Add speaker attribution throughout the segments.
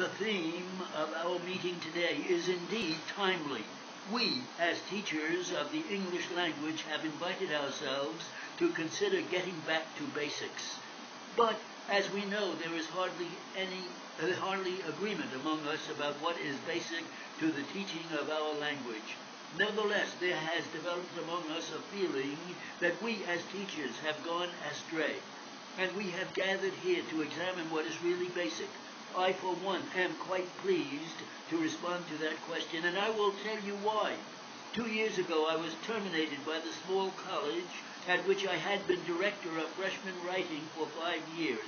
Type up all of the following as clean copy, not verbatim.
Speaker 1: The theme of our meeting today is indeed timely. We, as teachers of the English language, have invited ourselves to consider getting back to basics. But, as we know, there is hardly agreement among us about what is basic to the teaching of our language. Nevertheless, there has developed among us a feeling that we as teachers have gone astray, and we have gathered here to examine what is really basic. I, for one, am quite pleased to respond to that question, and I will tell you why. 2 years ago, I was terminated by the small college at which I had been director of freshman writing for 5 years,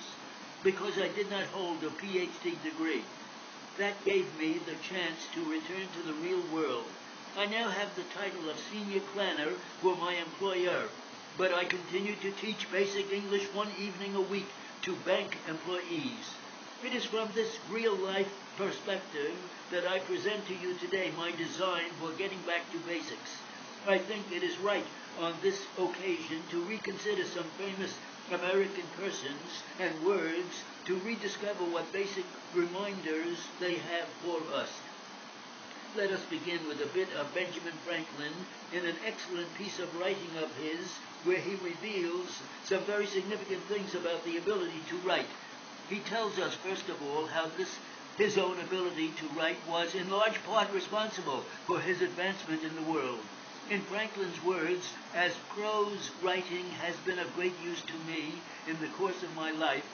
Speaker 1: because I did not hold a PhD degree. That gave me the chance to return to the real world. I now have the title of senior planner for my employer, but I continue to teach basic English one evening a week to bank employees. It is from this real-life perspective that I present to you today my design for getting back to basics. I think it is right on this occasion to reconsider some famous American persons and words to rediscover what basic reminders they have for us. Let us begin with a bit of Benjamin Franklin in an excellent piece of writing of his where he reveals some very significant things about the ability to write. He tells us, first of all, how his own ability to write was in large part responsible for his advancement in the world. In Franklin's words, as prose writing has been of great use to me in the course of my life,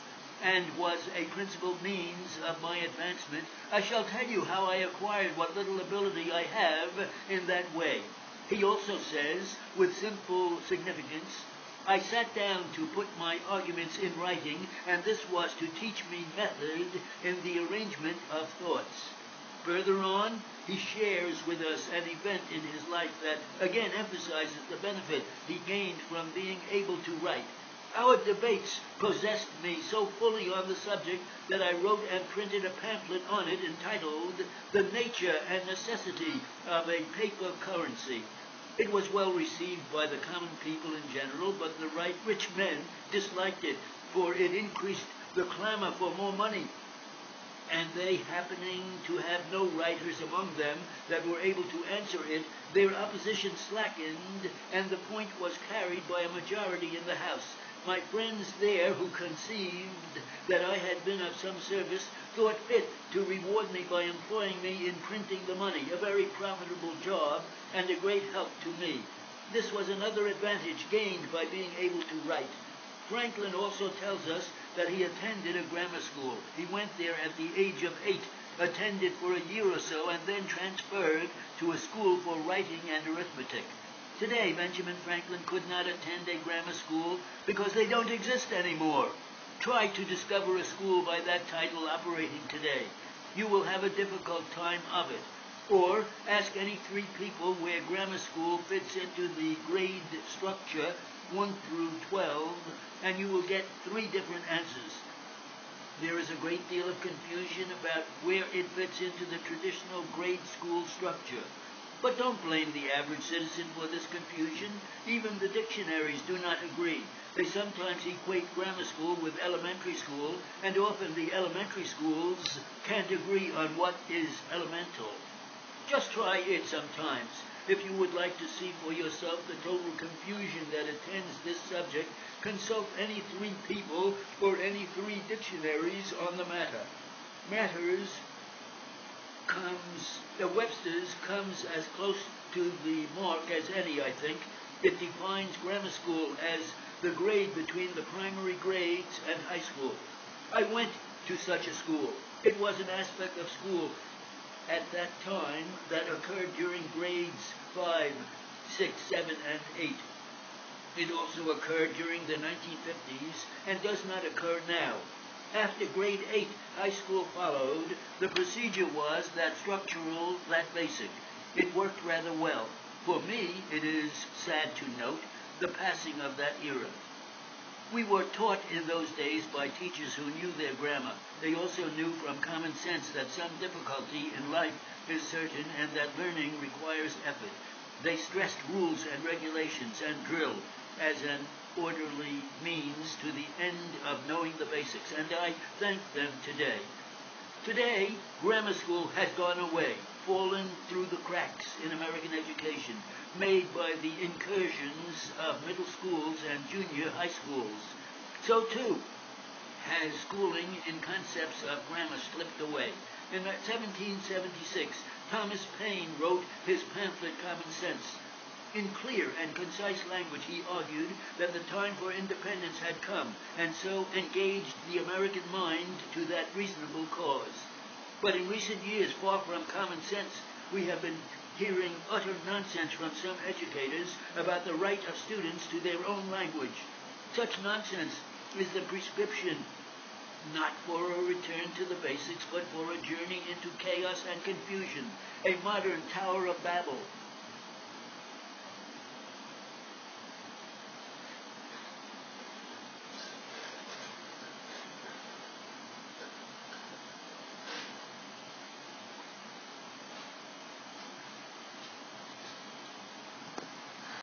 Speaker 1: and was a principal means of my advancement, I shall tell you how I acquired what little ability I have in that way. He also says, with simple significance, I sat down to put my arguments in writing, and this was to teach me method in the arrangement of thoughts. Further on, he shares with us an event in his life that again emphasizes the benefit he gained from being able to write. Our debates possessed me so fully on the subject that I wrote and printed a pamphlet on it entitled The Nature and Necessity of a Paper Currency. It was well received by the common people in general, but the rich men disliked it, for it increased the clamor for more money, and they happening to have no writers among them that were able to answer it, their opposition slackened, and the point was carried by a majority in the House. My friends there, who conceived that I had been of some service, thought fit to reward me by employing me in printing the money, a very profitable job and a great help to me. This was another advantage gained by being able to write. Franklin also tells us that he attended a grammar school. He went there at the age of 8, attended for a year or so, and then transferred to a school for writing and arithmetic. Today, Benjamin Franklin could not attend a grammar school because they don't exist anymore. Try to discover a school by that title operating today. You will have a difficult time of it. Or ask any 3 people where grammar school fits into the grade structure 1 through 12, and you will get 3 different answers. There is a great deal of confusion about where it fits into the traditional grade school structure. But don't blame the average citizen for this confusion. Even the dictionaries do not agree. They sometimes equate grammar school with elementary school, and often the elementary schools can't agree on what is elemental. Just try it sometimes. If you would like to see for yourself the total confusion that attends this subject, consult any 3 people or any 3 dictionaries on the matter. Webster's comes as close to the mark as any, I think. It defines grammar school as the grade between the primary grades and high school. I went to such a school. It was an aspect of school at that time that occurred during grades 5, 6, 7, and 8. It also occurred during the 1950s and does not occur now. After grade 8, high school followed. The procedure was that structural, that basic. It worked rather well. For me, it is sad to note the passing of that era. We were taught in those days by teachers who knew their grammar. They also knew from common sense that some difficulty in life is certain and that learning requires effort. They stressed rules and regulations and drill as an orderly means to the end of knowing the basics, and I thank them today. Today, grammar school has gone away, fallen through the cracks in American education, made by the incursions of middle schools and junior high schools. So too has schooling in concepts of grammar slipped away. In 1776, Thomas Paine wrote his pamphlet Common Sense. In clear and concise language, he argued that the time for independence had come, and so engaged the American mind to that reasonable cause. But in recent years, far from common sense, we have been hearing utter nonsense from some educators about the right of students to their own language. Such nonsense is the prescription not for a return to the basics, but for a journey into chaos and confusion, a modern Tower of Babel,